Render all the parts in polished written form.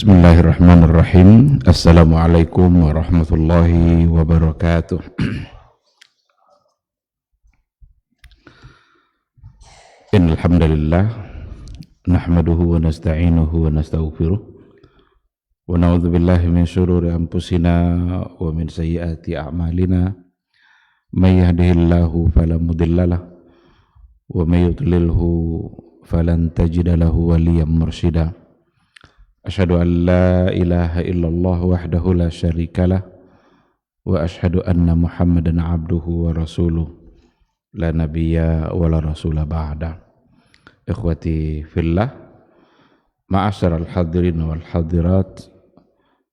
Bismillahirrahmanirrahim. Assalamualaikum warahmatullahi wabarakatuh. Innal hamdalillah nahmaduhu wa nasta'inuhu wa nastaghfiruh wa na'udzu billahi min shururi anfusina wa min sayyiati a'malina. May yahdihillahu fala mudhillalah wa may yudlilhu falan tajida lahu waliyyan mursyida. Asyhadu an la ilaha illallah wahdahu la syarikalah wa asyhadu anna Muhammadan abduhu wa rasuluh la nabiyya wa la rasula ba'da. Ikhwati fillah, ma'asyaral hadirin wal hadirat,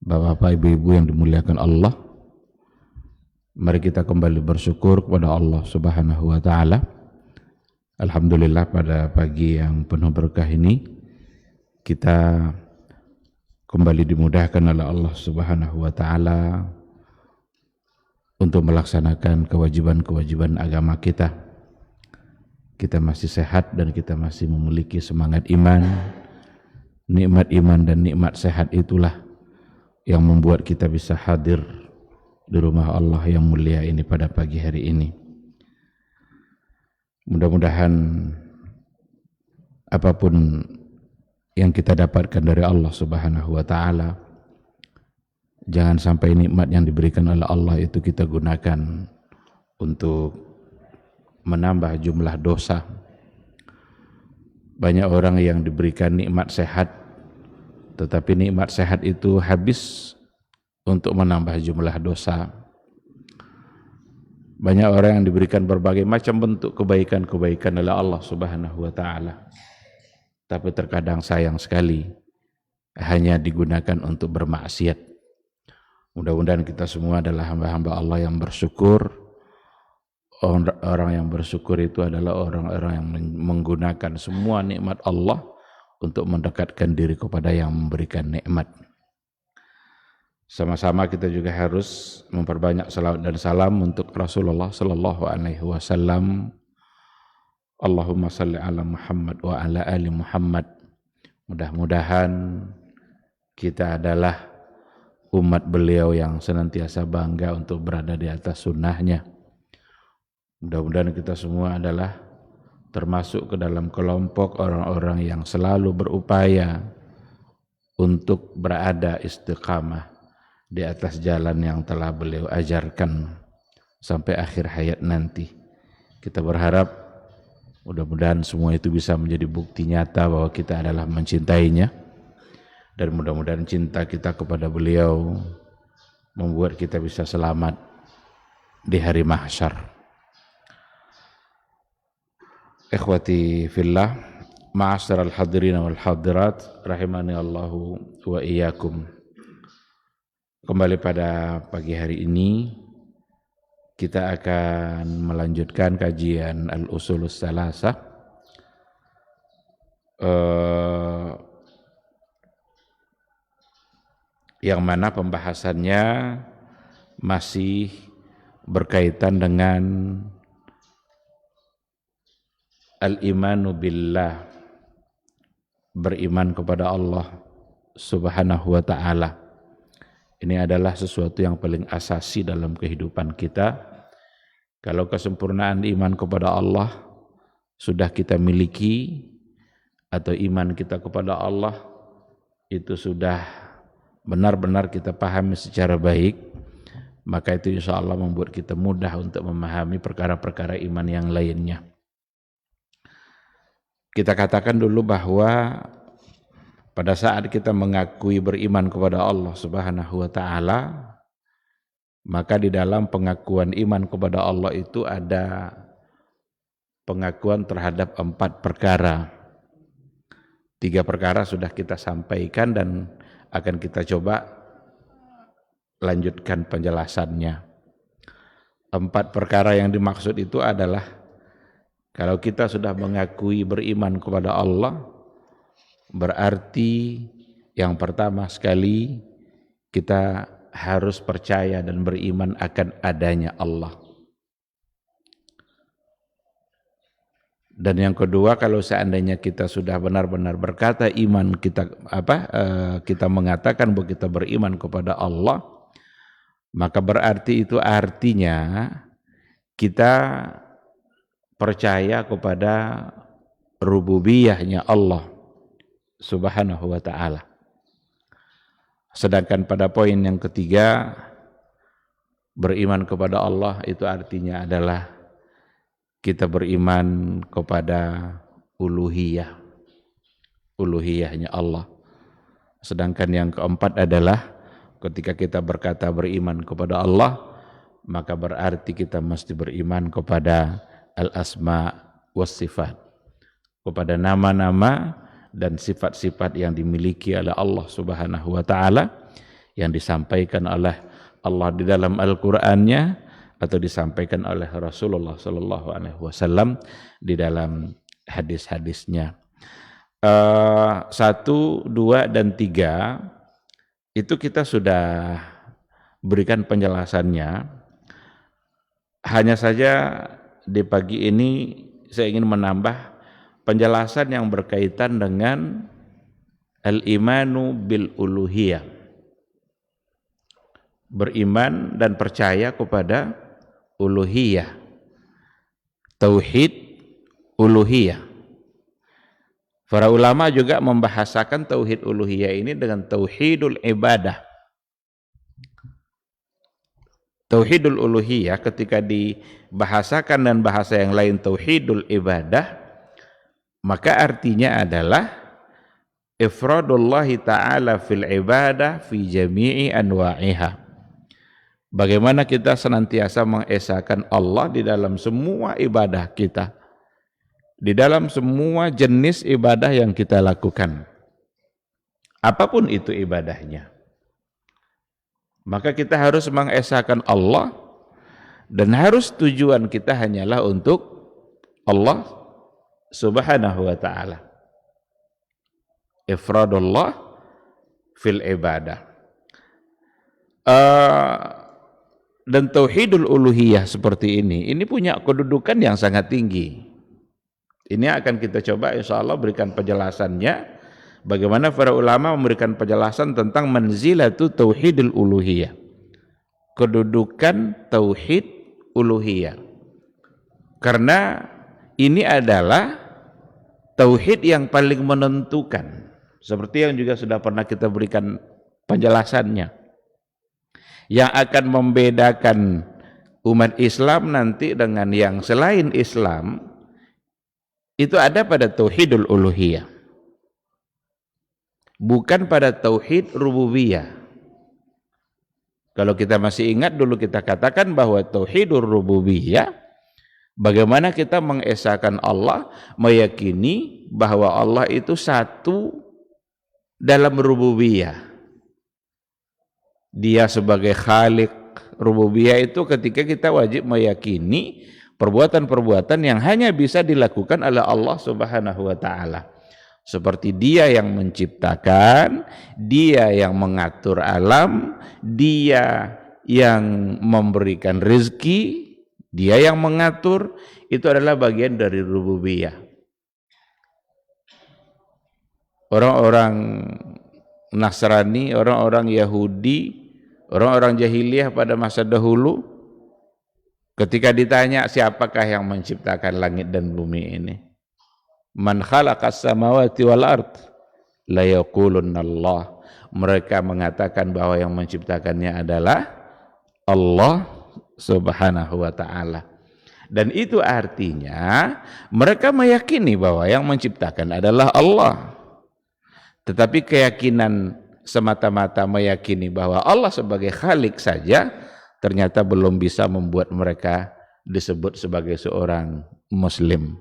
Bapak Ibu yang dimuliakan Allah, mari kita kembali bersyukur kepada Allah Subhanahu wa taala. Alhamdulillah, pada pagi yang penuh berkah ini kita kembali dimudahkan oleh Allah Subhanahu wa taala untuk melaksanakan kewajiban-kewajiban agama kita. Kita masih sehat dan kita masih memiliki semangat iman. Nikmat iman dan nikmat sehat itulah yang membuat kita bisa hadir di rumah Allah yang mulia ini pada pagi hari ini. Mudah-mudahan apapun yang kita dapatkan dari Allah Subhanahu wa taala, jangan sampai nikmat yang diberikan oleh Allah itu kita gunakan untuk menambah jumlah dosa. Banyak orang yang diberikan nikmat sehat, tetapi nikmat sehat itu habis untuk menambah jumlah dosa. Banyak orang yang diberikan berbagai macam bentuk kebaikan-kebaikan oleh Allah Subhanahu wa taala, tapi terkadang sayang sekali hanya digunakan untuk bermaksiat. Mudah-mudahan kita semua adalah hamba-hamba Allah yang bersyukur. Orang yang bersyukur itu adalah orang-orang yang menggunakan semua nikmat Allah untuk mendekatkan diri kepada yang memberikan nikmat. Sama-sama kita juga harus memperbanyak salawat dan salam untuk Rasulullah sallallahu alaihi wasallam. Allahumma salli ala Muhammad wa ala ali Muhammad. Mudah-mudahan kita adalah umat beliau yang senantiasa bangga untuk berada di atas sunnahnya. Mudah-mudahan kita semua adalah termasuk ke dalam kelompok orang-orang yang selalu berupaya untuk berada istiqamah di atas jalan yang telah beliau ajarkan sampai akhir hayat nanti. Kita berharap mudah-mudahan semua itu bisa menjadi bukti nyata bahwa kita adalah mencintainya, dan mudah-mudahan cinta kita kepada beliau membuat kita bisa selamat di hari mahsyar. Ikhwati fillah, ma'asyaral hadirin wal hadirat, rahimani Allahu wa iyyakum. Kembali pada pagi hari ini kita akan melanjutkan kajian Al-Usulus Salasah, yang mana pembahasannya masih berkaitan dengan al-imanu billah, beriman kepada Allah Subhanahu wa ta'ala. Ini adalah sesuatu yang paling asasi dalam kehidupan kita. Kalau kesempurnaan iman kepada Allah sudah kita miliki, atau iman kita kepada Allah itu sudah benar-benar kita pahami secara baik, maka itu insya Allah membuat kita mudah untuk memahami perkara-perkara iman yang lainnya. Kita katakan dulu bahwa pada saat kita mengakui beriman kepada Allah Subhanahu wa taala, maka di dalam pengakuan iman kepada Allah itu ada pengakuan terhadap 4 perkara. 3 perkara sudah kita sampaikan dan akan kita coba lanjutkan penjelasannya. 4 perkara yang dimaksud itu adalah, kalau kita sudah mengakui beriman kepada Allah, berarti yang pertama sekali kita harus percaya dan beriman akan adanya Allah. Dan yang kedua, kalau seandainya kita sudah benar-benar berkata iman kita kita mengatakan bahwa kita beriman kepada Allah, maka berarti itu artinya kita percaya kepada rububiyahnya Allah Subhanahu wa ta'ala. Sedangkan pada poin yang ketiga, beriman kepada Allah itu artinya adalah kita beriman kepada uluhiyahnya Allah. Sedangkan yang keempat adalah ketika kita berkata beriman kepada Allah, maka berarti kita mesti beriman kepada al-asma was sifat, kepada nama-nama dan sifat-sifat yang dimiliki oleh Allah Subhanahu wa ta'ala, yang disampaikan oleh Allah di dalam Al-Qur'annya atau disampaikan oleh Rasulullah sallallahu alaihi wasallam di dalam hadis-hadisnya. 1, 2, dan 3 itu kita sudah berikan penjelasannya. Hanya saja di pagi ini saya ingin menambah penjelasan yang berkaitan dengan al-imanu bil uluhiyah, beriman dan percaya kepada uluhiyah, tauhid uluhiyah. Para ulama juga membahasakan tauhid uluhiyah ini dengan tauhidul ibadah. Tauhidul uluhiyah ketika dibahasakan dan bahasa yang lain tauhidul ibadah, maka artinya adalah ifradullahi ta'ala fil ibadah fi jami'i anwa'iha. Bagaimana kita senantiasa mengesahkan Allah di dalam semua ibadah kita, di dalam semua jenis ibadah yang kita lakukan, apapun itu ibadahnya. Maka kita harus mengesahkan Allah, dan harus tujuan kita hanyalah untuk Allah Subhanahu wa ta'ala. Ifradullah fil ibadah. Dan tauhidul uluhiyah seperti ini punya kedudukan yang sangat tinggi. Ini akan kita coba insya Allah berikan penjelasannya, bagaimana para ulama memberikan penjelasan tentang manzilatu tauhidul uluhiyah, kedudukan tauhid uluhiyah. Karena ini adalah tauhid yang paling menentukan, seperti yang juga sudah pernah kita berikan penjelasannya, yang akan membedakan umat Islam nanti dengan yang selain Islam itu ada pada tauhidul uluhiyah, bukan pada tauhid rububiyah. Kalau kita masih ingat dulu kita katakan bahwa tauhidur rububiyah, bagaimana kita mengesahkan Allah, meyakini bahwa Allah itu satu dalam rububiyah. Dia sebagai khalik. Rububiyah itu ketika kita wajib meyakini perbuatan-perbuatan yang hanya bisa dilakukan oleh Allah Subhanahu wa ta'ala. Seperti Dia yang menciptakan, Dia yang mengatur alam, Dia yang memberikan rezeki, Dia yang mengatur, itu adalah bagian dari rububiyah. Orang-orang Nasrani, orang-orang Yahudi, orang-orang jahiliyah pada masa dahulu, ketika ditanya siapakah yang menciptakan langit dan bumi ini, man khalaqas samawati wal ard, la yaqulunna Allah. Mereka mengatakan bahwa yang menciptakannya adalah Allah Subhanahu wa ta'ala. Dan itu artinya mereka meyakini bahwa yang menciptakan adalah Allah. Tetapi keyakinan semata-mata meyakini bahwa Allah sebagai khalik saja ternyata belum bisa membuat mereka disebut sebagai seorang muslim.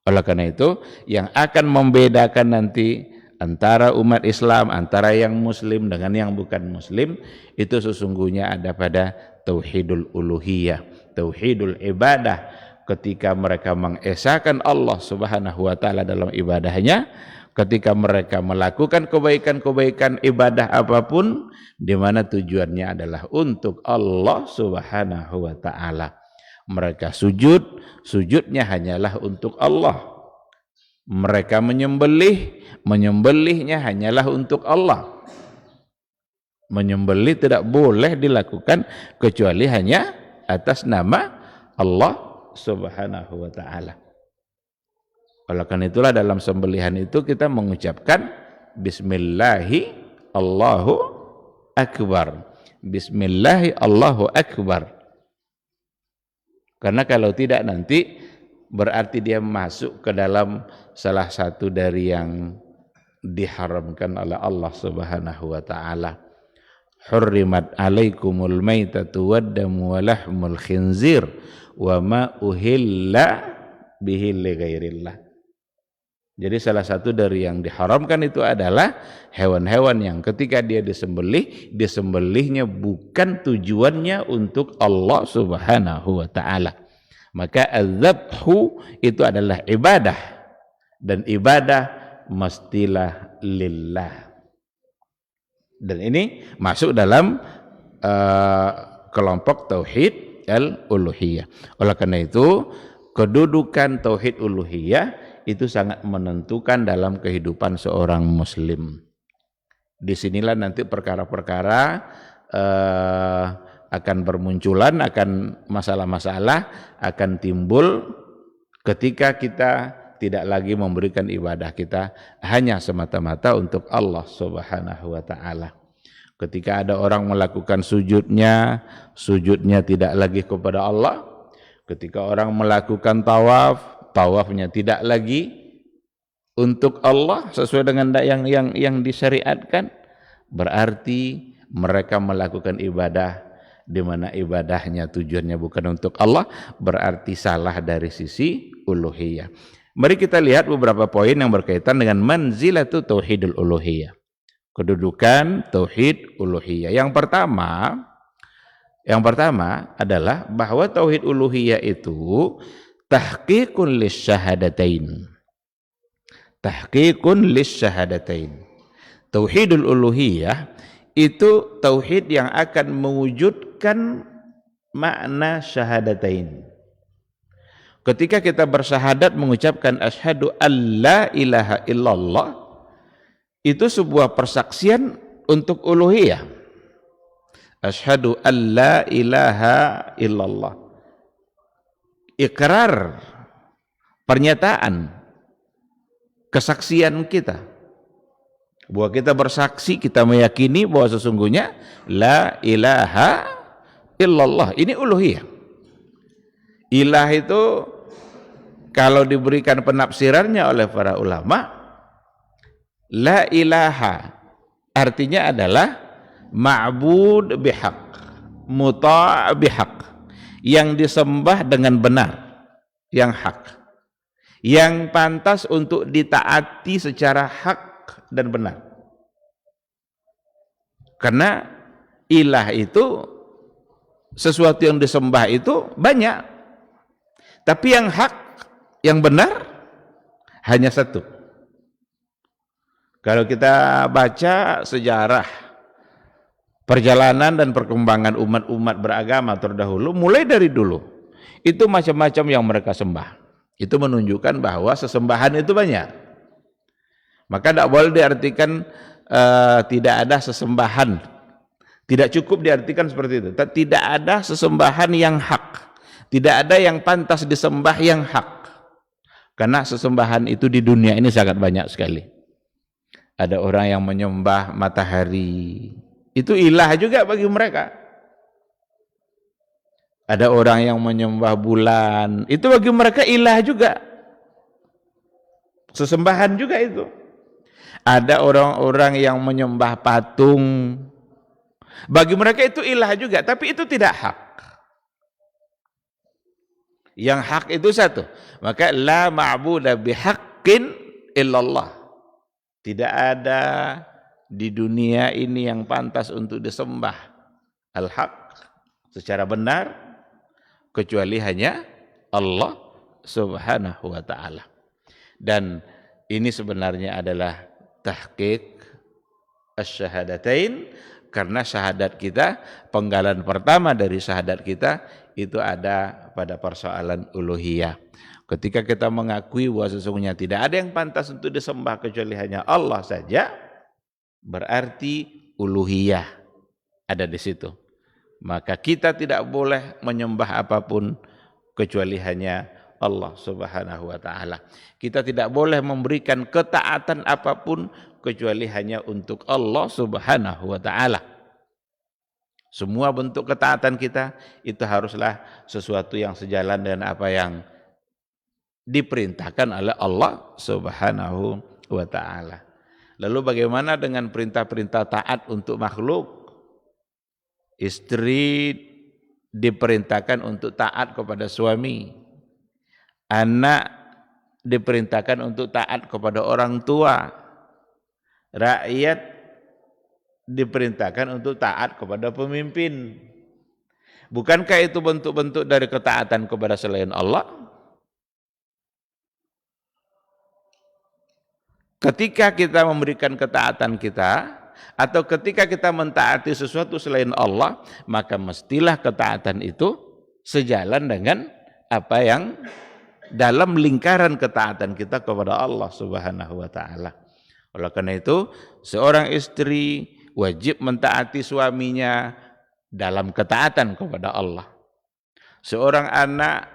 Oleh karena itu, yang akan membedakan nanti antara umat Islam, antara yang muslim dengan yang bukan muslim, itu sesungguhnya ada pada tauhidul uluhiyah, tauhidul ibadah. Ketika mereka mengesahkan Allah Subhanahu wa ta'ala dalam ibadahnya, ketika mereka melakukan kebaikan-kebaikan ibadah apapun, di mana tujuannya adalah untuk Allah Subhanahu wa ta'ala. Mereka sujud, sujudnya hanyalah untuk Allah. Mereka menyembelih, menyembelihnya hanyalah untuk Allah. Menyembelih tidak boleh dilakukan kecuali hanya atas nama Allah Subhanahu wa taala. Oleh karena itulah dalam sembelihan itu kita mengucapkan bismillahi Allahu akbar. Bismillahi Allahu akbar. Karena kalau tidak nanti berarti dia masuk ke dalam salah satu dari yang diharamkan oleh Allah Subhanahu wa taala. Hurrimat alaikumul maitatu waddamu wa lahmul khinzir wa ma uhilla bihi li ghairillah. Jadi salah satu dari yang diharamkan itu adalah hewan-hewan yang ketika dia disembelih, disembelihnya bukan tujuannya untuk Allah Subhanahu wa taala. Maka az-zabhu itu adalah ibadah, dan ibadah mestilah lillah. Dan ini masuk dalam kelompok tauhid al-uluhiyah. Oleh karena itu, kedudukan tauhid uluhiyah itu sangat menentukan dalam kehidupan seorang muslim. Disinilah nanti perkara-perkara akan bermunculan, akan masalah-masalah akan timbul ketika kita tidak lagi memberikan ibadah kita hanya semata-mata untuk Allah Subhanahu wa taala. Ketika ada orang melakukan sujudnya tidak lagi kepada Allah. Ketika orang melakukan tawaf, tawafnya tidak lagi untuk Allah sesuai dengan yang disyariatkan, berarti mereka melakukan ibadah di mana ibadahnya tujuannya bukan untuk Allah, berarti salah dari sisi uluhiyah. Mari kita lihat beberapa poin yang berkaitan dengan manzilatu tauhidul uluhiyah. Kedudukan tauhid uluhiyah. Yang pertama adalah bahwa tauhid uluhiyah itu tahqiqun lisyahadatain. Tahqiqun lisyahadatain. Tauhidul uluhiyah itu tauhid yang akan mewujudkan makna syahadatain. Ketika kita bersyahadat mengucapkan asyhadu alla ilaha illallah, itu sebuah persaksian untuk uluhiyah. Asyhadu alla ilaha illallah. Ikrar, pernyataan, kesaksian kita. Bahwa kita bersaksi, kita meyakini bahwa sesungguhnya la ilaha illallah. Ini uluhiyah. Ilah itu kalau diberikan penafsirannya oleh para ulama, la ilaha artinya adalah ma'bud bihaq, muta' bihaq, yang disembah dengan benar, yang hak, yang pantas untuk ditaati secara hak dan benar. Karena ilah itu sesuatu yang disembah itu banyak, tapi yang hak, yang benar hanya satu. Kalau kita baca sejarah perjalanan dan perkembangan umat-umat beragama terdahulu, mulai dari dulu, itu macam-macam yang mereka sembah. Itu menunjukkan bahwa sesembahan itu banyak. Maka tidak boleh diartikan tidak ada sesembahan. Tidak cukup diartikan seperti itu. Tidak ada sesembahan yang hak. Tidak ada yang pantas disembah yang hak. Karena sesembahan itu di dunia ini sangat banyak sekali. Ada orang yang menyembah matahari, itu ilah juga bagi mereka. Ada orang yang menyembah bulan, itu bagi mereka ilah juga. Sesembahan juga itu. Ada orang-orang yang menyembah patung, bagi mereka itu ilah juga, tapi itu tidak hak. Yang hak itu satu. Maka la ma'buda bihaqqin illallah. Tidak ada di dunia ini yang pantas untuk disembah al-haq secara benar kecuali hanya Allah Subhanahu wa taala. Dan ini sebenarnya adalah tahqiq asy-syahadatain, Karena syahadat kita, penggalan pertama dari syahadat kita itu ada pada persoalan uluhiyah. Ketika kita mengakui bahwa sesungguhnya tidak ada yang pantas untuk disembah kecuali hanya Allah saja, berarti uluhiyah ada di situ. Maka kita tidak boleh menyembah apapun kecuali hanya Allah Subhanahu wa taala. Kita tidak boleh memberikan ketaatan apapun kecuali hanya untuk Allah Subhanahu wa taala. Semua bentuk ketaatan kita itu haruslah sesuatu yang sejalan dengan apa yang diperintahkan oleh Allah Subhanahu wa taala. Lalu bagaimana dengan perintah-perintah taat untuk makhluk? Istri diperintahkan untuk taat kepada suami. Anak diperintahkan untuk taat kepada orang tua. Rakyat diperintahkan untuk taat kepada pemimpin. Bukankah itu bentuk-bentuk dari ketaatan kepada selain Allah? Ketika kita memberikan ketaatan kita, atau ketika kita mentaati sesuatu selain Allah, maka mestilah ketaatan itu sejalan dengan apa yang dalam lingkaran ketaatan kita kepada Allah Subhanahu wa taala. Oleh karena itu, seorang istri wajib mentaati suaminya dalam ketaatan kepada Allah. Seorang anak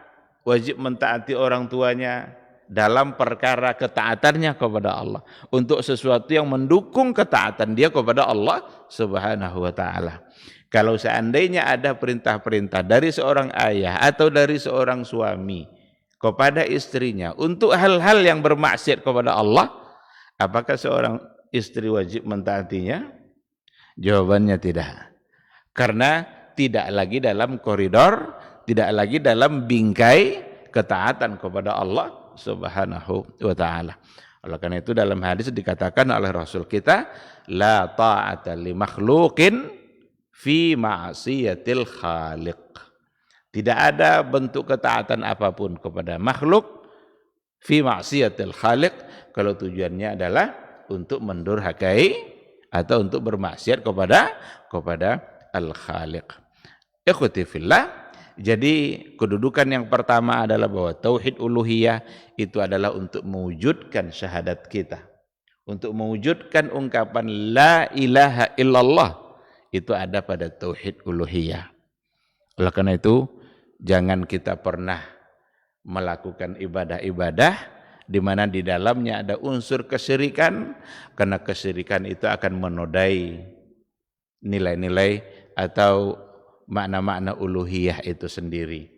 wajib mentaati orang tuanya dalam perkara ketaatannya kepada Allah, untuk sesuatu yang mendukung ketaatan dia kepada Allah Subhanahu wa taala. Kalau seandainya ada perintah-perintah dari seorang ayah atau dari seorang suami kepada istrinya untuk hal-hal yang bermaksiat kepada Allah, apakah seorang istri wajib mentaatinya? Jawabannya tidak. Karena tidak lagi dalam koridor, tidak lagi dalam bingkai ketaatan kepada Allah Subhanahu wa taala. Oleh karena itu dalam hadis dikatakan oleh Rasul kita, la ta'ata li makhluqin fi ma'siyatil khaliq. Tidak ada bentuk ketaatan apapun kepada makhluk fi ma'siyatil khaliq kalau tujuannya adalah untuk mendurhakai atau untuk bermaksiat kepada al-khaliq. Ikhwati fillah, jadi kedudukan yang pertama adalah bahwa tauhid uluhiyah itu adalah untuk mewujudkan syahadat kita. Untuk mewujudkan ungkapan la ilaha illallah, itu ada pada tauhid uluhiyah. Oleh karena itu, jangan kita pernah melakukan ibadah-ibadah di mana di dalamnya ada unsur kesyirikan, karena kesyirikan itu akan menodai nilai-nilai atau makna-makna uluhiyah itu sendiri.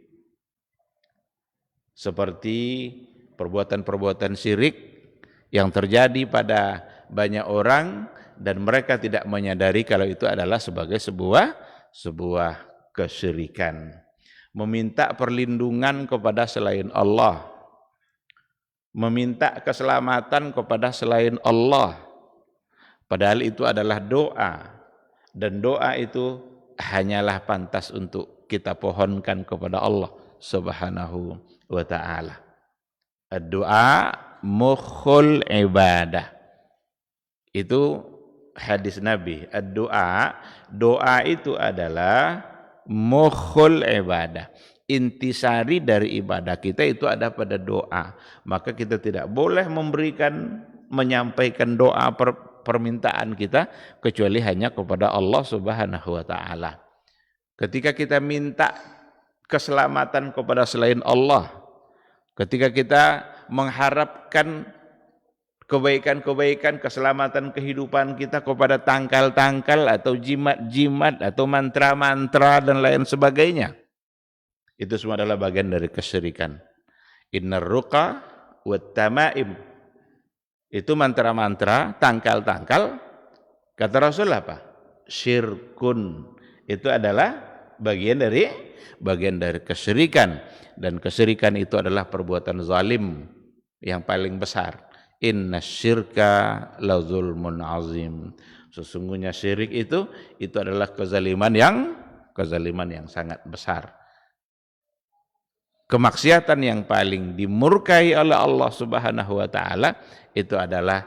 Seperti perbuatan-perbuatan syirik yang terjadi pada banyak orang dan mereka tidak menyadari kalau itu adalah sebagai sebuah kesyirikan. Meminta perlindungan kepada selain Allah, meminta keselamatan kepada selain Allah, padahal itu adalah doa, dan doa itu hanyalah pantas untuk kita pohonkan kepada Allah Subhanahu wa taala. Doa mukhul ibadah. Itu hadis Nabi. Doa itu adalah mukhul ibadah. Intisari dari ibadah kita itu ada pada doa. Maka kita tidak boleh menyampaikan doa permintaan kita kecuali hanya kepada Allah Subhanahu wa taala. Ketika kita minta keselamatan kepada selain Allah, ketika kita mengharapkan kebaikan-kebaikan, keselamatan kehidupan kita kepada tangkal-tangkal atau jimat-jimat atau mantra-mantra dan lain sebagainya, itu semua adalah bagian dari kesyirikan. Innar ruqa wat tamaim, itu mantra-mantra, tangkal-tangkal, kata Rasul apa? Syirkun. Itu adalah bagian dari kesyirikan, dan kesyirikan itu adalah perbuatan zalim yang paling besar. Inna syirka la zulmun azim. Sesungguhnya syirik itu adalah kezaliman yang sangat besar. Kemaksiatan yang paling dimurkai oleh Allah Subhanahu wa taala itu adalah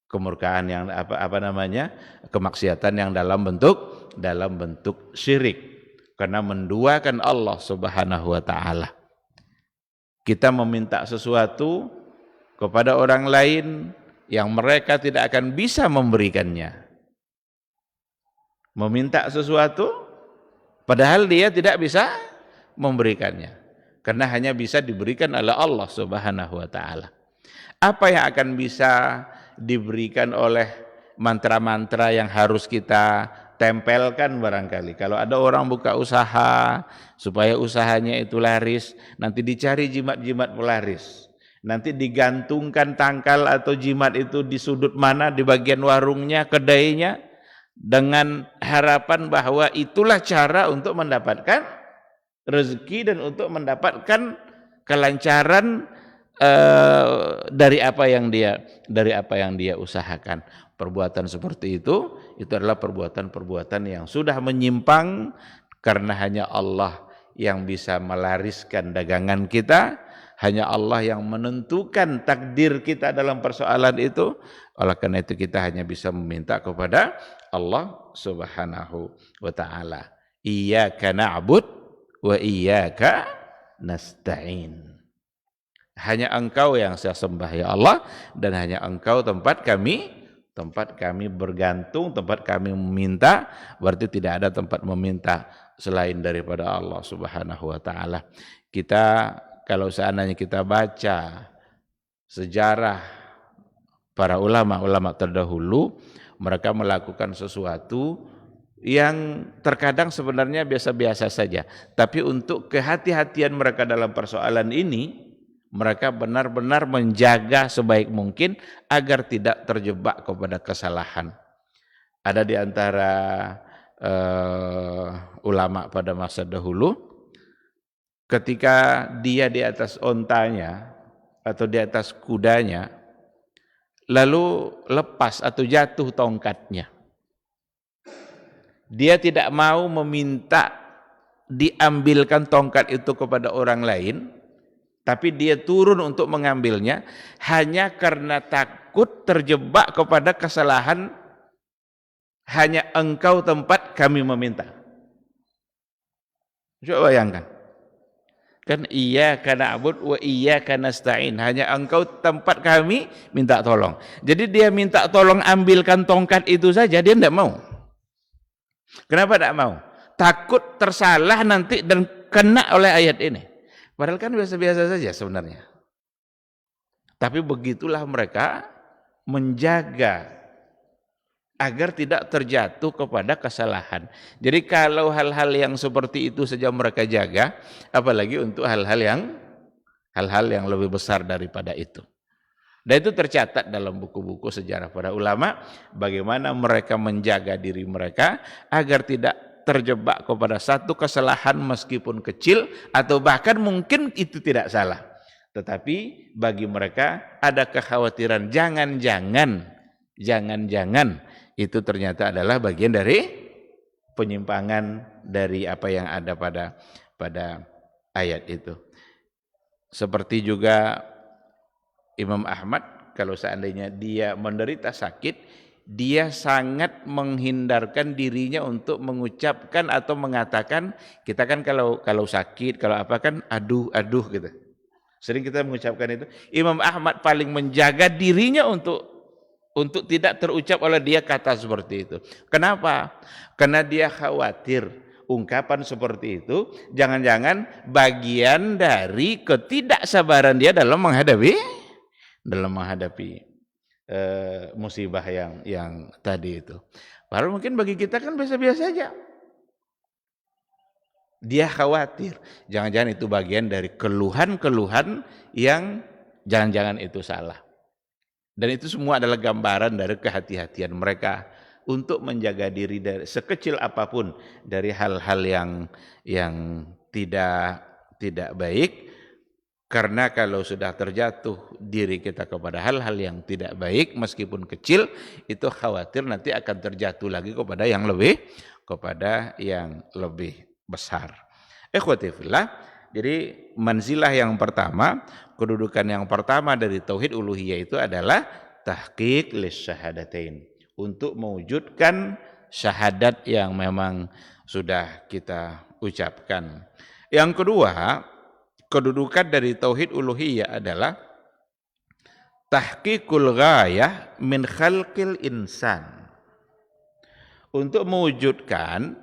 kemurkaan yang apa namanya? Kemaksiatan yang dalam bentuk syirik. Karena menduakan Allah Subhanahu wa taala. Kita meminta sesuatu kepada orang lain yang mereka tidak akan bisa memberikannya. Meminta sesuatu padahal dia tidak bisa memberikannya. Karena hanya bisa diberikan oleh Allah Subhanahu wa taala. Apa yang akan bisa diberikan oleh mantra-mantra yang harus kita tempelkan barangkali. Kalau ada orang buka usaha, supaya usahanya itu laris, nanti dicari jimat-jimat pelaris. Nanti digantungkan tangkal atau jimat itu di sudut mana, di bagian warungnya, kedainya, dengan harapan bahwa itulah cara untuk mendapatkan rezeki dan untuk mendapatkan kelancaran dari apa yang dia usahakan. Perbuatan seperti itu adalah perbuatan-perbuatan yang sudah menyimpang, karena hanya Allah yang bisa melariskan dagangan kita, hanya Allah yang menentukan takdir kita dalam persoalan itu. Oleh karena itu kita hanya bisa meminta kepada Allah Subhanahu wa taala. Iyyaka na'bud wa iyyaka nasta'in. Hanya Engkau yang saya sembah ya Allah, dan hanya Engkau tempat kami bergantung, tempat kami meminta. Berarti tidak ada tempat meminta selain daripada Allah Subhanahu wa taala. Kita kalau seandainya kita baca sejarah para ulama terdahulu, mereka melakukan sesuatu yang terkadang sebenarnya biasa-biasa saja, tapi untuk kehati-hatian mereka dalam persoalan ini, mereka benar-benar menjaga sebaik mungkin agar tidak terjebak kepada kesalahan. Ada di antara ulama pada masa dahulu, ketika dia di atas ontanya atau di atas kudanya, lalu lepas atau jatuh tongkatnya. Dia tidak mau meminta diambilkan tongkat itu kepada orang lain, tapi dia turun untuk mengambilnya hanya karena takut terjebak kepada kesalahan. Hanya Engkau tempat kami meminta. Coba bayangkan. Kan iyyaka na'bud wa iyyaka nasta'in. Hanya Engkau tempat kami minta tolong. Jadi dia minta tolong ambilkan tongkat itu saja, dia tidak mau. Kenapa tidak mau? Takut tersalah nanti dan kena oleh ayat ini. Padahal kan biasa-biasa saja sebenarnya. Tapi begitulah mereka menjaga agar tidak terjatuh kepada kesalahan. Jadi kalau hal-hal yang seperti itu saja mereka jaga, apalagi untuk hal-hal yang lebih besar daripada itu. Dan itu tercatat dalam buku-buku sejarah para ulama, bagaimana mereka menjaga diri mereka agar tidak terjebak kepada satu kesalahan meskipun kecil, atau bahkan mungkin itu tidak salah. Tetapi bagi mereka ada kekhawatiran jangan-jangan itu ternyata adalah bagian dari penyimpangan dari apa yang ada pada ayat itu. Seperti juga Imam Ahmad, kalau seandainya dia menderita sakit, dia sangat menghindarkan dirinya untuk mengucapkan atau mengatakan, kita kan kalau sakit, kalau apa kan aduh gitu. Sering kita mengucapkan itu. Imam Ahmad paling menjaga dirinya untuk tidak terucap oleh dia kata seperti itu. Kenapa? Karena dia khawatir ungkapan seperti itu jangan-jangan bagian dari ketidaksabaran dia dalam menghadapi musibah yang tadi itu. Padahal mungkin bagi kita kan biasa-biasa saja. Dia khawatir jangan-jangan itu bagian dari keluhan-keluhan yang jangan-jangan itu salah. Dan itu semua adalah gambaran dari kehati-hatian mereka untuk menjaga diri dari sekecil apapun dari hal-hal yang tidak baik. Karena kalau sudah terjatuh diri kita kepada hal-hal yang tidak baik meskipun kecil, itu khawatir nanti akan terjatuh lagi kepada yang lebih besar. Ikhwati fillah, jadi manzilah yang pertama, kedudukan yang pertama dari tauhid uluhiyah itu adalah tahqiq lisyahadatain, untuk mewujudkan syahadat yang memang sudah kita ucapkan. Yang kedua, kedudukan dari tauhid uluhiyah adalah tahqiqul ghayah min khalqil insan, untuk mewujudkan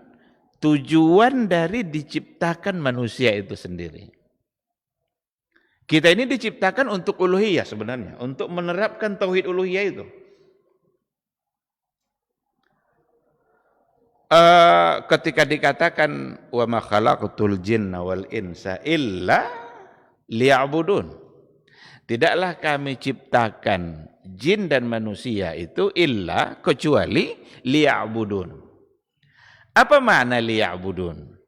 tujuan dari diciptakan manusia itu sendiri. Kita ini diciptakan untuk uluhiyah sebenarnya, untuk menerapkan tauhid uluhiyah itu. Ketika dikatakan wa ma khalaqtul jinna wal insa illa liya'budun, tidaklah kami ciptakan jin dan manusia itu illa, kecuali liya'budun. Apa makna liya'budun?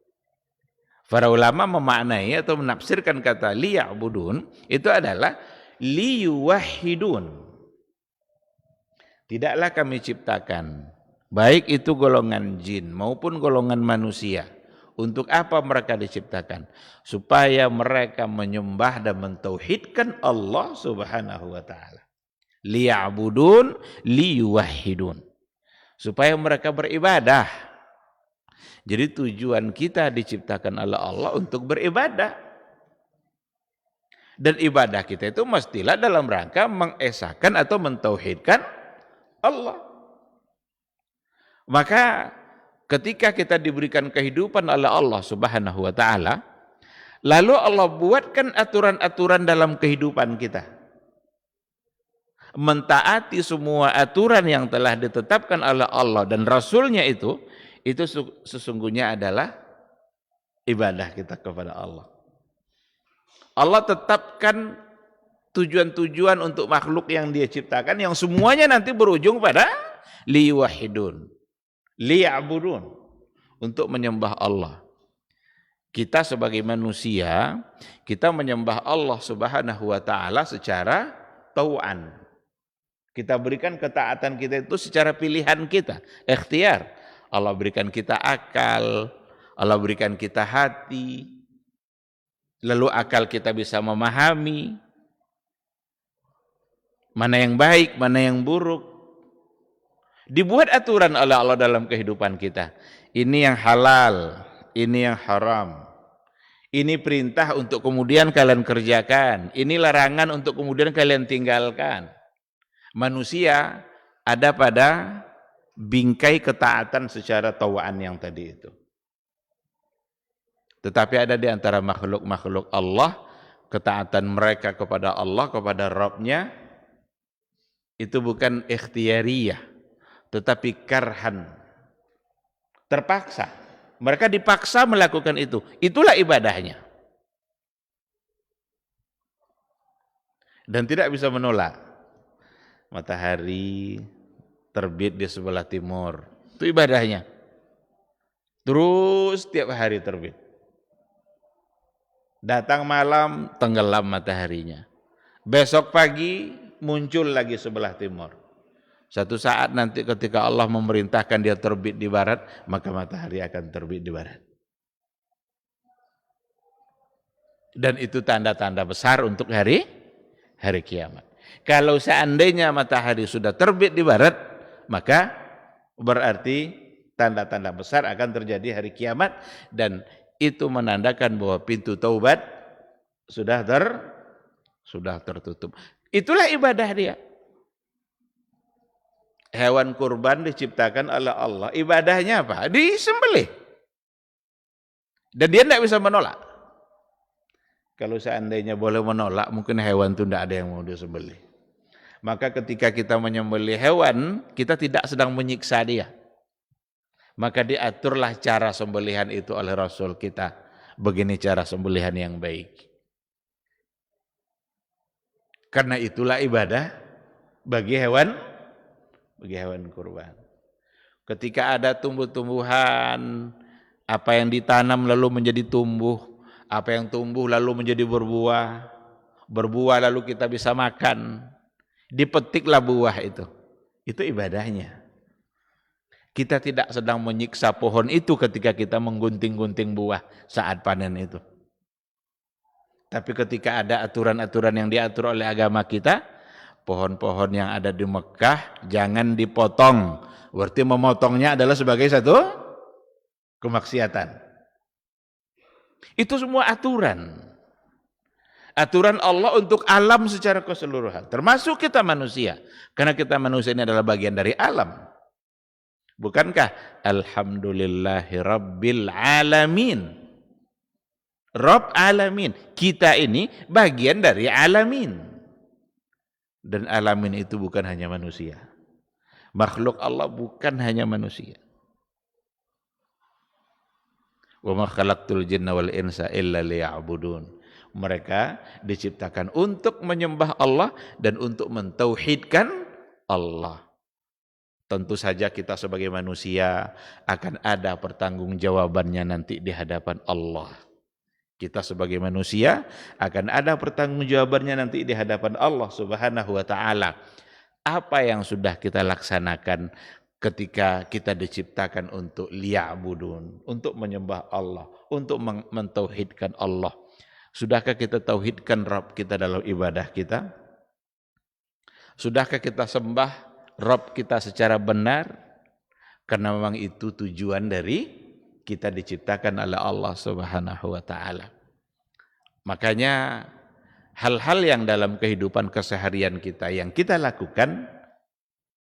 Para ulama memaknai atau menafsirkan kata liya'budun itu adalah liyuwahhidun. Tidaklah kami ciptakan, baik itu golongan jin maupun golongan manusia. Untuk apa mereka diciptakan? Supaya mereka menyembah dan mentauhidkan Allah Subhanahu wa taala. Liya'budun liyuwahhidun. Supaya mereka beribadah. Jadi tujuan kita diciptakan oleh Allah untuk beribadah. Dan ibadah kita itu mestilah dalam rangka mengesahkan atau mentauhidkan Allah. Maka ketika kita diberikan kehidupan oleh Allah Subhanahu wa taala, lalu Allah buatkan aturan-aturan dalam kehidupan kita. Mentaati semua aturan yang telah ditetapkan oleh Allah dan Rasulnya itu sesungguhnya adalah ibadah kita kepada Allah. Allah tetapkan tujuan-tujuan untuk makhluk yang Dia ciptakan, yang semuanya nanti berujung pada liyuwahhidun, liya'budun, untuk menyembah Allah. Kita sebagai manusia, kita menyembah Allah Subhanahu wa taala secara tau'an. Kita berikan ketaatan kita itu secara pilihan kita, ikhtiar. Allah berikan kita akal, Allah berikan kita hati, lalu akal kita bisa memahami mana yang baik, mana yang buruk. Dibuat aturan oleh Allah dalam kehidupan kita. Ini yang halal, ini yang haram. Ini perintah untuk kemudian kalian kerjakan, ini larangan untuk kemudian kalian tinggalkan. Manusia ada pada bingkai ketaatan secara tawaan yang tadi itu. Tetapi ada di antara makhluk-makhluk Allah, ketaatan mereka kepada Allah, kepada Rabb-nya, itu bukan ikhtiyariyah, tetapi karhan. Terpaksa. Mereka dipaksa melakukan itu. Itulah ibadahnya. Dan tidak bisa menolak. Matahari terbit di sebelah timur, itu ibadahnya. Terus tiap hari terbit. Datang malam, tenggelam mataharinya. Besok pagi muncul lagi sebelah timur. Satu saat nanti ketika Allah memerintahkan dia terbit di barat, maka matahari akan terbit di barat. Dan itu tanda-tanda besar untuk hari kiamat. Kalau seandainya matahari sudah terbit di barat, maka berarti tanda-tanda besar akan terjadi hari kiamat, dan itu menandakan bahwa pintu taubat sudah tertutup. Itulah ibadah dia. Hewan kurban diciptakan oleh Allah, ibadahnya apa? Disembelih. Dan dia tidak bisa menolak. Kalau seandainya boleh menolak, mungkin hewan itu tidak ada yang mau disembelih. Maka ketika kita menyembelih hewan, kita tidak sedang menyiksa dia. Maka diaturlah cara sembelihan itu oleh Rasul kita. Begini cara sembelihan yang baik. Karena itulah ibadah bagi hewan kurban. Ketika ada tumbuh-tumbuhan, apa yang ditanam lalu menjadi tumbuh, apa yang tumbuh lalu menjadi berbuah, berbuah lalu kita bisa makan, dipetiklah buah itu ibadahnya. Kita tidak sedang menyiksa pohon itu ketika kita menggunting-gunting buah saat panen itu. Tapi ketika ada aturan-aturan yang diatur oleh agama kita, pohon-pohon yang ada di Mekah jangan dipotong. Berarti memotongnya adalah sebagai satu kemaksiatan. Itu semua aturan. Aturan Allah untuk alam secara keseluruhan. Termasuk kita manusia. Karena kita manusia ini adalah bagian dari alam. Bukankah Alhamdulillahi Rabbil Alamin. Rabb Alamin. Kita ini bagian dari alamin. Dan alamin itu bukan hanya manusia. Makhluk Allah bukan hanya manusia. Wa ma khalaqtul jinna wal insa illa liya'budun. Mereka diciptakan untuk menyembah Allah dan untuk mentauhidkan Allah. Tentu saja kita sebagai manusia akan ada pertanggungjawabannya nanti di hadapan Allah. Kita sebagai manusia akan ada pertanggungjawabannya nanti di hadapan Allah Subhanahu wa taala. Apa yang sudah kita laksanakan ketika kita diciptakan untuk liya'budun, untuk menyembah Allah, untuk mentauhidkan Allah. Sudahkah kita tauhidkan Rabb kita dalam ibadah kita? Sudahkah kita sembah Rabb kita secara benar? Karena memang itu tujuan dari kita diciptakan oleh Allah Subhanahu wa taala. Makanya hal-hal yang dalam kehidupan keseharian kita yang kita lakukan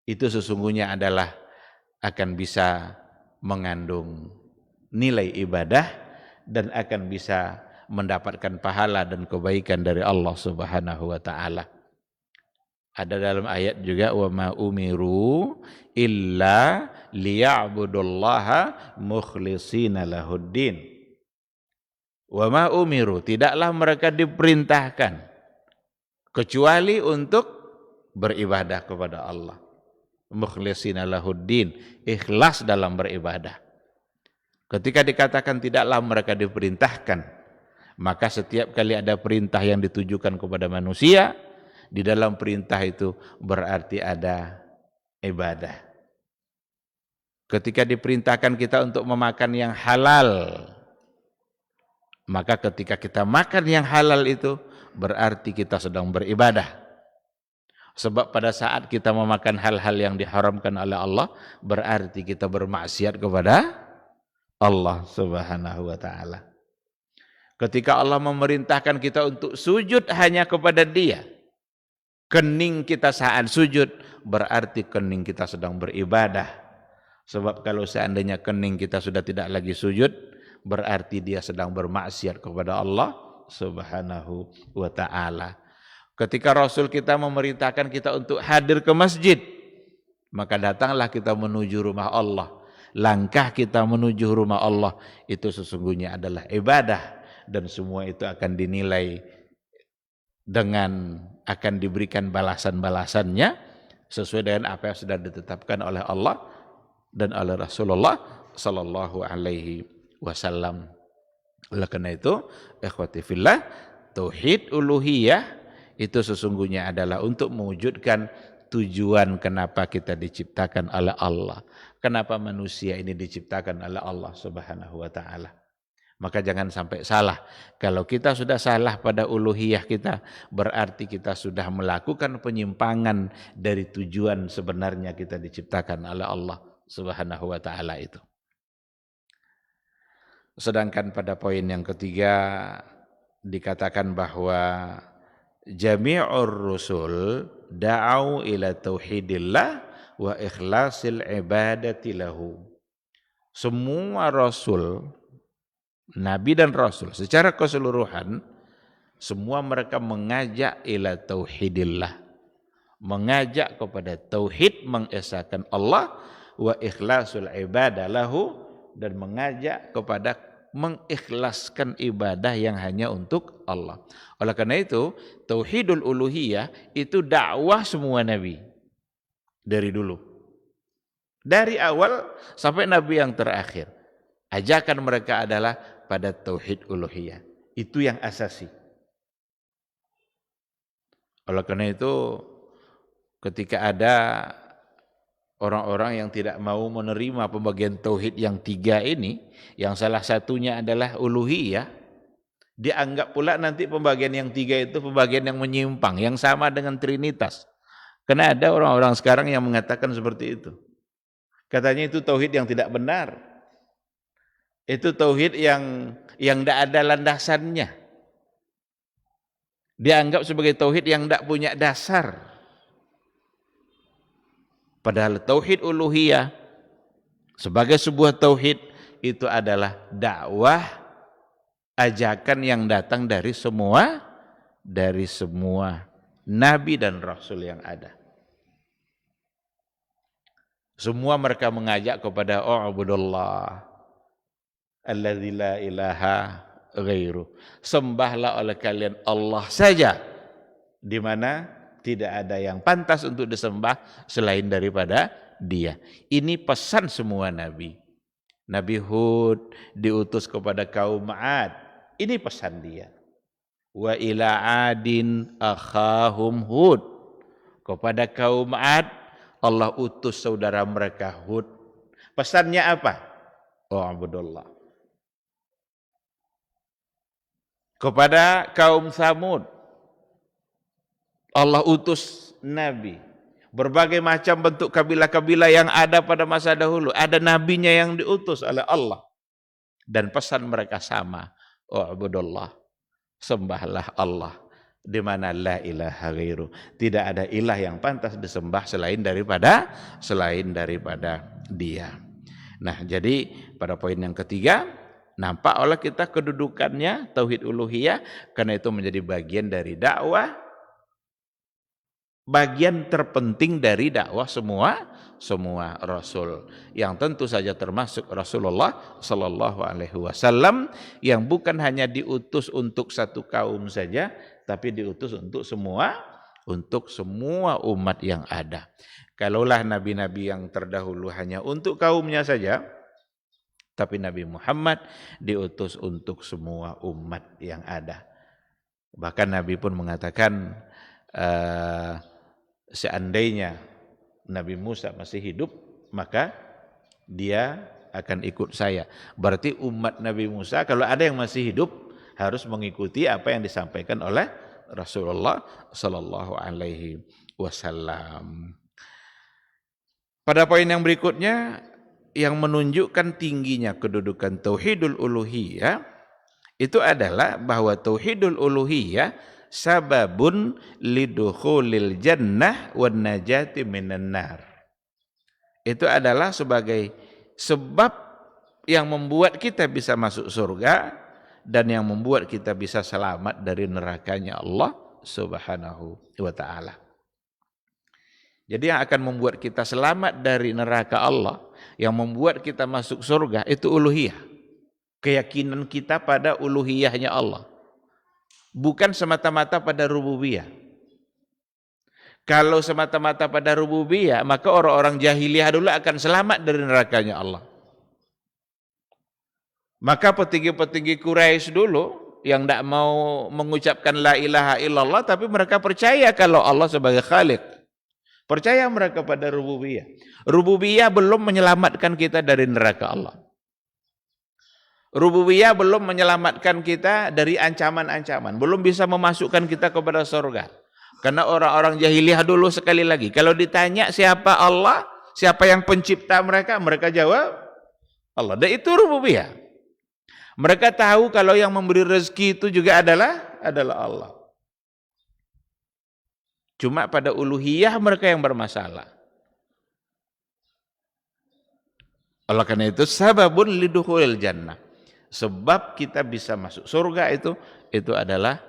itu sesungguhnya adalah akan bisa mengandung nilai ibadah dan akan bisa mendapatkan pahala dan kebaikan dari Allah Subhanahu wa taala. Ada dalam ayat juga wa ma umiru illa liya'budullaha mukhlishina lahuddin. Wa ma umiru, tidaklah mereka diperintahkan kecuali untuk beribadah kepada Allah. Mukhlishina lahuddin, ikhlas dalam beribadah. Ketika dikatakan tidaklah mereka diperintahkan, maka setiap kali ada perintah yang ditujukan kepada manusia, di dalam perintah itu berarti ada ibadah. Ketika diperintahkan kita untuk memakan yang halal, maka ketika kita makan yang halal itu berarti kita sedang beribadah. Sebab pada saat kita memakan hal-hal yang diharamkan oleh Allah, berarti kita bermaksiat kepada Allah Subhanahu wa taala. Ketika Allah memerintahkan kita untuk sujud hanya kepada Dia, kening kita saat sujud berarti kening kita sedang beribadah. Sebab kalau seandainya kening kita sudah tidak lagi sujud, berarti dia sedang bermaksiat kepada Allah Subhanahu wa taala. Ketika Rasul kita memerintahkan kita untuk hadir ke masjid, maka datanglah kita menuju rumah Allah. Langkah kita menuju rumah Allah itu sesungguhnya adalah ibadah. Dan semua itu akan dinilai dengan akan diberikan balasan-balasannya sesuai dengan apa yang sudah ditetapkan oleh Allah dan oleh Rasulullah sallallahu alaihi wasallam. Oleh karena itu, ikhwati fillah, tauhid uluhiyah itu sesungguhnya adalah untuk mewujudkan tujuan kenapa kita diciptakan oleh Allah. Kenapa manusia ini diciptakan oleh Allah Subhanahu wa taala. Maka jangan sampai salah. Kalau kita sudah salah pada uluhiyah kita, berarti kita sudah melakukan penyimpangan dari tujuan sebenarnya kita diciptakan oleh Allah Subhanahu wa taala itu. Sedangkan pada poin yang ketiga dikatakan bahwa jami'ur rusul da'au ila tauhidillah wa ikhlasil ibadati lahu. Semua rasul, nabi dan rasul secara keseluruhan, semua mereka mengajak ila tauhidillah, mengajak kepada tauhid, mengesahkan Allah, wa ikhlasul ibadah lahu, dan mengajak kepada mengikhlaskan ibadah yang hanya untuk Allah. Oleh karena itu, tauhidul uluhiyah itu dakwah semua nabi dari dulu. Dari awal sampai nabi yang terakhir. Ajakan mereka adalah pada tauhid uluhiyah. Itu yang asasi. Oleh karena itu, ketika ada orang-orang yang tidak mau menerima pembagian tauhid yang tiga ini, yang salah satunya adalah uluhiyah, dianggap pula nanti pembagian yang tiga itu pembagian yang menyimpang, yang sama dengan trinitas. Karena ada orang-orang sekarang yang mengatakan seperti itu. Katanya itu tauhid yang tidak benar. Itu tauhid yang tidak ada landasannya. Dianggap sebagai tauhid yang tidak punya dasar. Padahal tauhid uluhiyah sebagai sebuah tauhid itu adalah dakwah, ajakan yang datang dari semua nabi dan rasul yang ada. Semua mereka mengajak kepada U'budullah alladzi la ilaha ghairu. Sembahlah oleh kalian Allah saja, di mana tidak ada yang pantas untuk disembah selain daripada Dia. Ini pesan semua nabi. Nabi Hud diutus kepada kaum 'Ad. Ini pesan dia. Wa ila 'adin akhahum Hud. Kepada kaum 'Ad Allah utus saudara mereka Hud. Pesannya apa? U'budullah. Kepada kaum Tsamud Allah utus nabi. Berbagai macam bentuk kabilah-kabilah yang ada pada masa dahulu, ada nabinya yang diutus oleh Allah. Dan pesan mereka sama, U'budullah, sembahlah Allah, di mana la ilaha ghairu. Tidak ada ilah yang pantas disembah selain daripada Dia. Nah, jadi pada poin yang ketiga, nampak oleh kita kedudukannya tauhid uluhiyah, karena itu menjadi bagian dari dakwah, bagian terpenting dari dakwah semua rasul, yang tentu saja termasuk Rasulullah sallallahu alaihi wasallam, yang bukan hanya diutus untuk satu kaum saja, tapi diutus untuk semua umat yang ada. Kalaulah nabi-nabi yang terdahulu hanya untuk kaumnya saja, tapi Nabi Muhammad diutus untuk semua umat yang ada. Bahkan Nabi pun mengatakan, seandainya Nabi Musa masih hidup, maka dia akan ikut saya. Berarti umat Nabi Musa kalau ada yang masih hidup harus mengikuti apa yang disampaikan oleh Rasulullah sallallahu alaihi wasallam. Pada poin yang berikutnya yang menunjukkan tingginya kedudukan tauhidul uluhiyah itu adalah bahwa tauhidul uluhiyah sababun lidukhulil jannah wan najati minan nar. Itu adalah sebagai sebab yang membuat kita bisa masuk surga dan yang membuat kita bisa selamat dari nerakanya Allah Subhanahu wa taala. Jadi yang akan membuat kita selamat dari neraka Allah, yang membuat kita masuk surga itu uluhiyah. Keyakinan kita pada uluhiyahnya Allah. Bukan semata-mata pada rububiyah. Kalau semata-mata pada rububiyah, maka orang-orang jahiliyah dulu akan selamat dari nerakanya Allah. Maka petinggi-petinggi Quraisy dulu yang tidak mau mengucapkan la ilaha illallah, tapi mereka percaya kalau Allah sebagai Khaliq. Percaya mereka pada rububiyah. Rububiyah belum menyelamatkan kita dari neraka Allah. Rububiyah belum menyelamatkan kita dari ancaman-ancaman, belum bisa memasukkan kita kepada surga. Karena orang-orang jahiliyah dulu, sekali lagi, kalau ditanya siapa Allah, siapa yang pencipta mereka, mereka jawab Allah. Dan itu rububiyah. Mereka tahu kalau yang memberi rezeki itu juga adalah Allah. Cuma pada uluhiyah mereka yang bermasalah. Oleh karena itu sababun lidukhulil jannah. Sebab kita bisa masuk surga itu adalah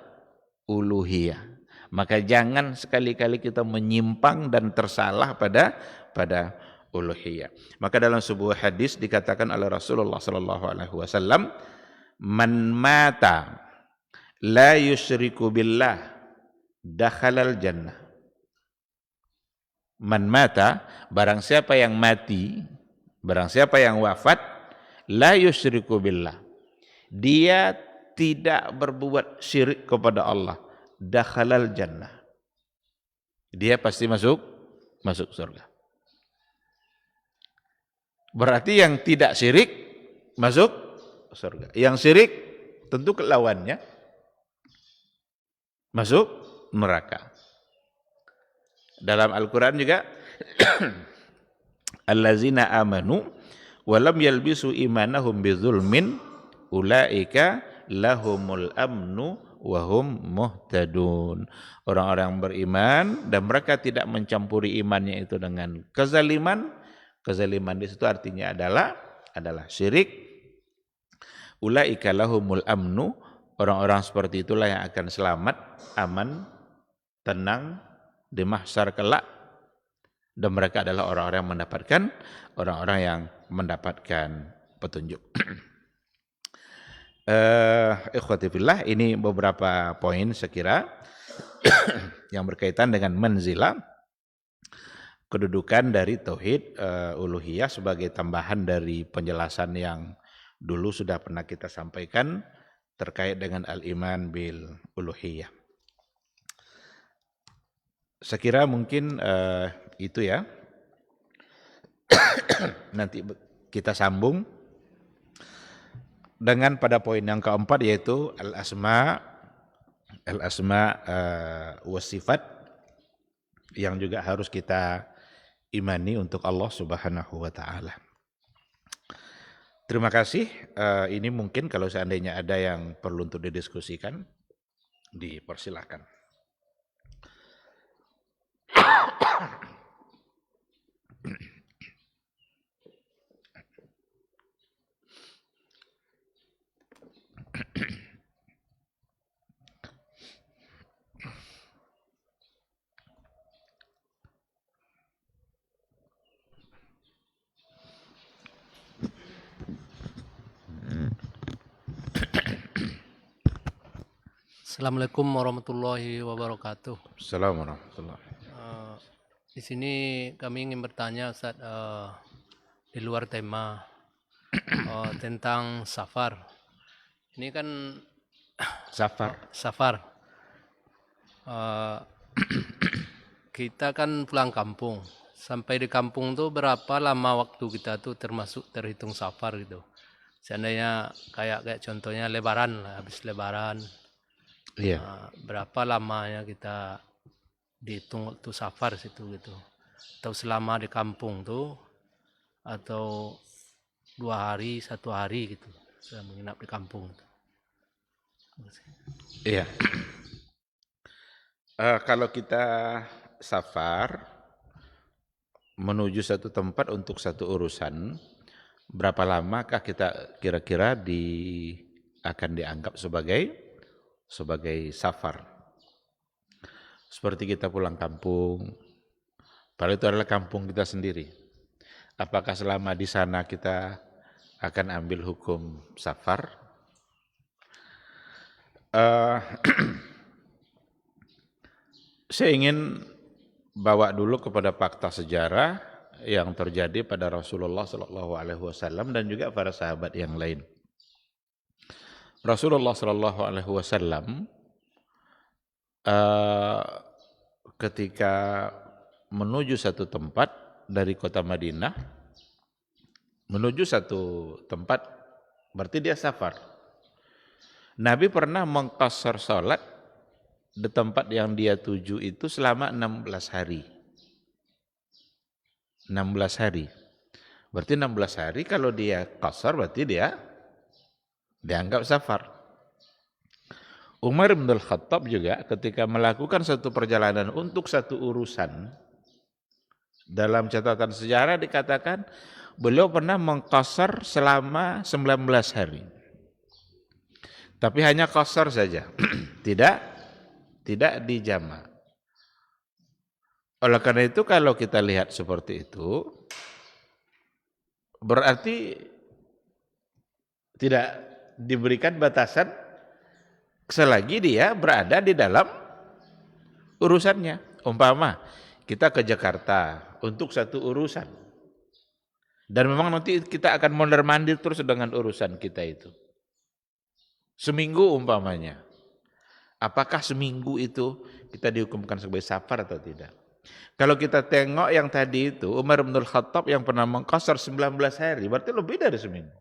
uluhiyah. Maka jangan sekali-kali kita menyimpang dan tersalah pada uluhiyah. Maka dalam sebuah hadis dikatakan oleh Rasulullah sallallahu alaihi wasallam, "Man mata la yusyriku billah dakhalal jannah." Man mata, barang siapa yang mati, barang siapa yang wafat, la yusyriku billah, dia tidak berbuat syirik kepada Allah, dakhalal jannah, dia pasti masuk surga. Berarti yang tidak syirik masuk surga. Yang syirik tentu lawannya masuk neraka. Dalam Al-Quran juga allazina amanu walam yalbisu imanahum bizulmin ulaika lahumul amnu wahum muhtadun. Orang-orang beriman dan mereka tidak mencampuri imannya itu dengan kezaliman. Kezaliman di situ artinya adalah syirik. Ulaika lahumul amnu, orang-orang seperti itulah yang akan selamat, aman, tenang di mahsyar kelak, dan mereka adalah orang-orang yang mendapatkan petunjuk. Ikhwati fillah, ini beberapa poin sekira yang berkaitan dengan manzilah, kedudukan dari tauhid uluhiyah sebagai tambahan dari penjelasan yang dulu sudah pernah kita sampaikan terkait dengan al-iman bil uluhiyah. Sekira mungkin itu ya. Nanti kita sambung dengan pada poin yang keempat, yaitu al-asma was-sifat, yang juga harus kita imani untuk Allah Subhanahu wa taala. Terima kasih. Ini mungkin kalau seandainya ada yang perlu untuk didiskusikan, dipersilakan. Assalamualaikum warahmatullahi wabarakatuh. Assalamualaikum warahmatullahi wabarakatuh. Di sini kami ingin bertanya, Ustaz, di luar tema tentang safar. Ini kan safar. Kita kan pulang kampung. Sampai di kampung tuh berapa lama waktu kita tuh termasuk terhitung safar gitu. Seandainya kayak contohnya lebaran lah, habis lebaran. Iya. Berapa lamanya kita dihitung waktu safar situ gitu, atau selama di kampung tuh, atau 2 hari 1 hari gitu saya menginap di kampung tuh. Iya. Kalau kita safar menuju satu tempat untuk satu urusan, berapa lamakah kita kira-kira akan dianggap sebagai safar? Seperti kita pulang kampung, padahal itu adalah kampung kita sendiri. Apakah selama di sana kita akan ambil hukum safar? Saya ingin bawa dulu kepada fakta sejarah yang terjadi pada Rasulullah SAW dan juga para sahabat yang lain. Rasulullah SAW ketika menuju satu tempat dari kota Madinah, menuju satu tempat berarti dia safar. Nabi pernah mengqashar salat di tempat yang dia tuju itu selama 16 hari. 16 hari. Berarti 16 hari kalau dia qashar berarti dia dianggap safar. Umar bin Al-Khattab juga ketika melakukan satu perjalanan untuk satu urusan, dalam catatan sejarah dikatakan beliau pernah mengqashar selama 19 hari. Tapi hanya qashar saja, tidak dijama'. Oleh karena itu kalau kita lihat seperti itu, berarti tidak diberikan batasan selagi dia berada di dalam urusannya. Umpama kita ke Jakarta untuk satu urusan, dan memang nanti kita akan mondar-mandir terus dengan urusan kita itu. Seminggu umpamanya. Apakah seminggu itu kita dihukumkan sebagai safar atau tidak? Kalau kita tengok yang tadi itu, Umar bin Khattab yang pernah mengqashar 19 hari, berarti lebih dari seminggu.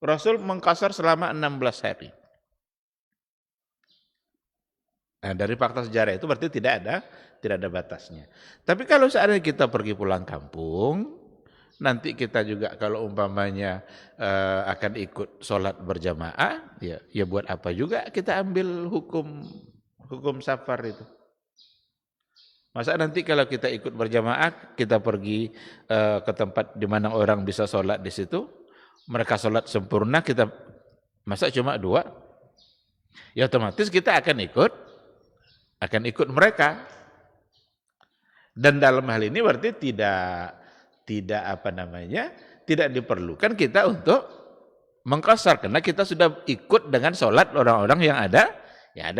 Rasul mengqashar selama 16 hari. Nah, dari fakta sejarah itu berarti tidak tidak ada batasnya. Tapi kalau seandainya kita pergi pulang kampung, nanti kita juga kalau umpamanya akan ikut sholat berjamaah, ya buat apa juga kita ambil hukum safar itu. Masa nanti kalau kita ikut berjamaah, kita pergi ke tempat di mana orang bisa sholat di situ, mereka sholat sempurna, kita masa cuma 2, ya otomatis kita akan ikut mereka. Dan dalam hal ini berarti tidak diperlukan kita untuk mengqashar karena kita sudah ikut dengan sholat orang-orang yang ada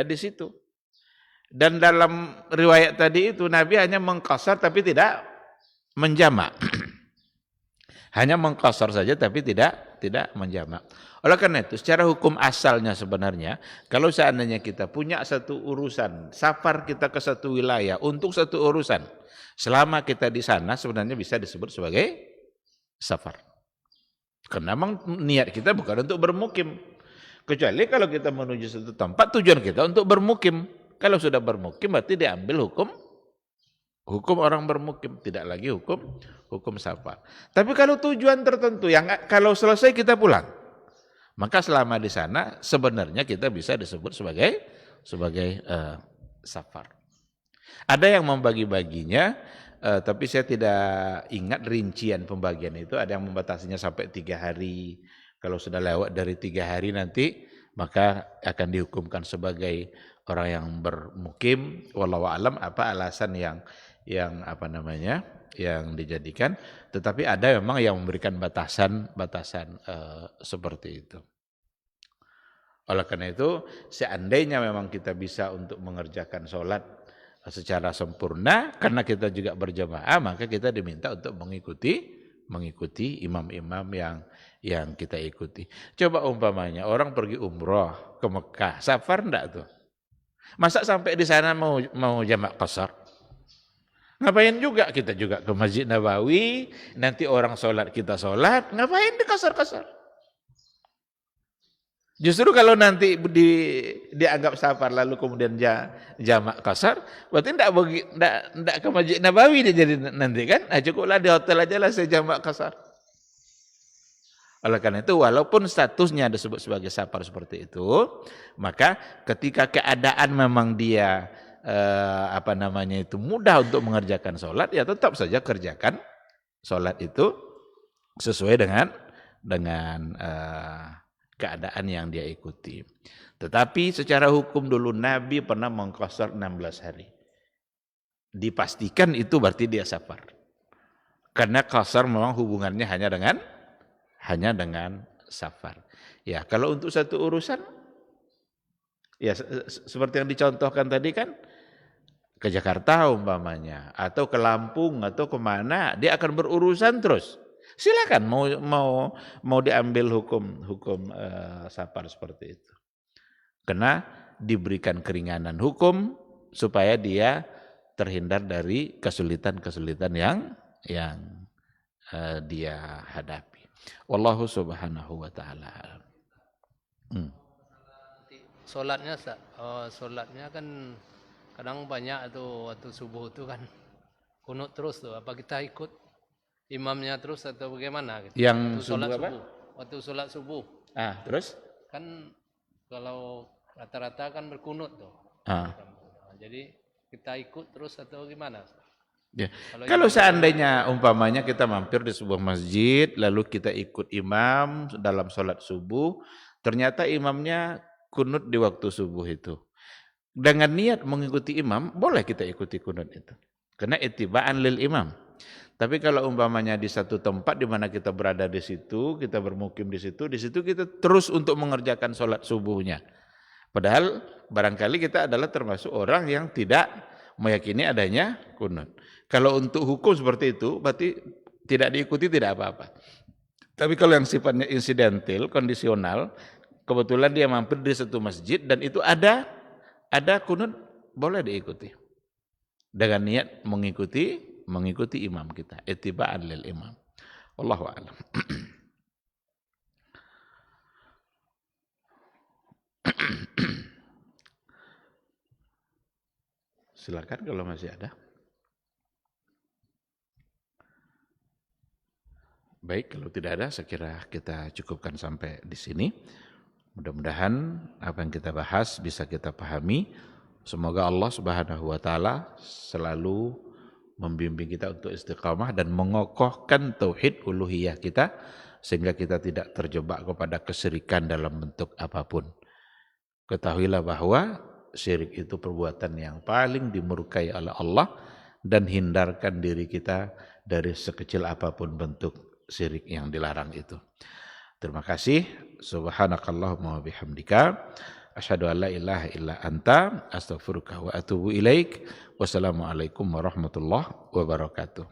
di situ. Dan dalam riwayat tadi itu Nabi hanya mengqashar tapi tidak menjamak. Hanya mengqashar saja tapi tidak menjamak. Oleh karena itu secara hukum asalnya sebenarnya kalau seandainya kita punya satu urusan, safar kita ke satu wilayah untuk satu urusan, selama kita di sana sebenarnya bisa disebut sebagai safar. Karena memang niat kita bukan untuk bermukim. Kecuali kalau kita menuju satu tempat tujuan kita untuk bermukim. Kalau sudah bermukim berarti diambil hukum orang bermukim, tidak lagi hukum safar. Tapi kalau tujuan tertentu yang kalau selesai kita pulang, maka selama di sana sebenarnya kita bisa disebut sebagai safar. Ada yang membagi-baginya, tapi saya tidak ingat rincian pembagian itu. Ada yang membatasinya sampai 3 hari. Kalau sudah lewat dari 3 hari nanti, maka akan dihukumkan sebagai orang yang bermukim. Wallahu alam apa alasan yang dijadikan. Tetapi ada memang yang memberikan batasan seperti itu. Oleh karena itu, seandainya memang kita bisa untuk mengerjakan sholat secara sempurna, karena kita juga berjamaah, maka kita diminta untuk mengikuti imam-imam yang kita ikuti. Coba umpamanya orang pergi umroh ke Mekah, safar enggak tuh? Masa sampai di sana mau jamak qashar? Ngapain juga kita juga ke Masjid Nabawi, nanti orang sholat kita sholat, ngapain di qashar-qashar? Justru kalau nanti dianggap safar lalu kemudian jamak qashar, berarti enggak ke Masjid Nabawi dia jadi nanti kan? Cukuplah di hotel aja lah saya jamak qashar. Oleh karena itu walaupun statusnya disebut sebagai safar seperti itu, maka ketika keadaan memang dia mudah untuk mengerjakan sholat, ya tetap saja kerjakan sholat itu sesuai dengan keadaan yang dia ikuti. Tetapi secara hukum dulu Nabi pernah mengqashar 16 hari. Dipastikan itu berarti dia safar. Karena qashar memang hubungannya hanya dengan safar. Ya, kalau untuk satu urusan ya seperti yang dicontohkan tadi kan, ke Jakarta umpamanya atau ke Lampung atau kemana, dia akan berurusan terus. Silakan mau diambil hukum safar seperti itu. Karena diberikan keringanan hukum supaya dia terhindar dari kesulitan-kesulitan yang dia hadapi. Wallahu subhanahu wa ta'ala. Sholatnya kan kadang banyak tuh waktu subuh itu kan kunut terus tuh. Apa kita ikut imamnya terus atau bagaimana gitu? Yang subuh apa? Waktu sholat subuh. Terus? Kan kalau rata-rata kan berkunut tuh. Jadi kita ikut terus atau gimana? Ya. Kalau seandainya umpamanya kita mampir di sebuah masjid, lalu kita ikut imam dalam sholat subuh, ternyata imamnya kunut di waktu subuh itu. Dengan niat mengikuti imam, boleh kita ikuti kunut itu. Karena ittiba'an lil imam. Tapi kalau umpamanya di satu tempat di mana kita berada di situ, kita bermukim di situ kita terus untuk mengerjakan sholat subuhnya. Padahal barangkali kita adalah termasuk orang yang tidak meyakini adanya kunut. Kalau untuk hukum seperti itu, berarti tidak diikuti tidak apa-apa. Tapi kalau yang sifatnya insidental, kondisional, kebetulan dia mampir di satu masjid dan itu ada kunut, boleh diikuti. Dengan niat mengikuti imam kita, ittiba'an lil imam. Wallahu a'lam. Silakan kalau masih ada. Baik, kalau tidak ada, saya kira kita cukupkan sampai di sini. Mudah-mudahan apa yang kita bahas bisa kita pahami. Semoga Allah Subhanahu wa taala selalu membimbing kita untuk istiqamah dan mengokohkan tauhid uluhiyah kita sehingga kita tidak terjebak kepada kesyirikan dalam bentuk apapun. Ketahuilah bahwa syirik itu perbuatan yang paling dimurkai oleh Allah dan hindarkan diri kita dari sekecil apapun bentuk syirik yang dilarang itu. Terima kasih. Subhanakallahumma wa bihamdika asyhadu an la ilaha illa anta astaghfiruka wa atubu ilaik. Wassalamualaikum warahmatullahi wabarakatuh.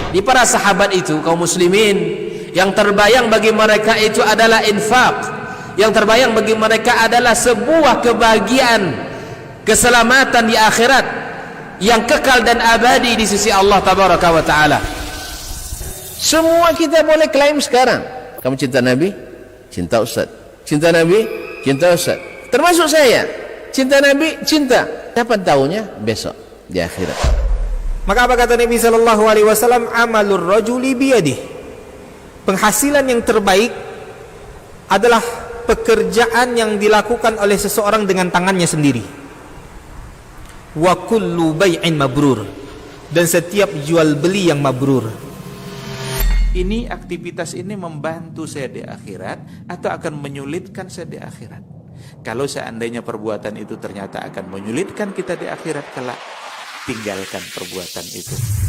Di para sahabat itu kaum muslimin, yang terbayang bagi mereka itu adalah infak, yang terbayang bagi mereka adalah sebuah kebahagiaan, keselamatan di akhirat yang kekal dan abadi di sisi Allah tabaraka wa taala. Semua kita boleh klaim sekarang. Kamu cinta Nabi? Cinta Ustaz. Cinta Nabi? Cinta Ustaz. Termasuk saya. Cinta Nabi? Cinta. Kapan tahunya? Besok di akhirat. Maka apa kata Nabi sallallahu alaihi wasallam? Amalur rajuli biyadihi. Penghasilan yang terbaik adalah pekerjaan yang dilakukan oleh seseorang dengan tangannya sendiri. Wa kullu bai'in mabrur, dan setiap jual beli yang mabrur. Ini aktivitas ini membantu saya di akhirat atau akan menyulitkan saya di akhirat? Kalau seandainya perbuatan itu ternyata akan menyulitkan kita di akhirat kelak, tinggalkan perbuatan itu.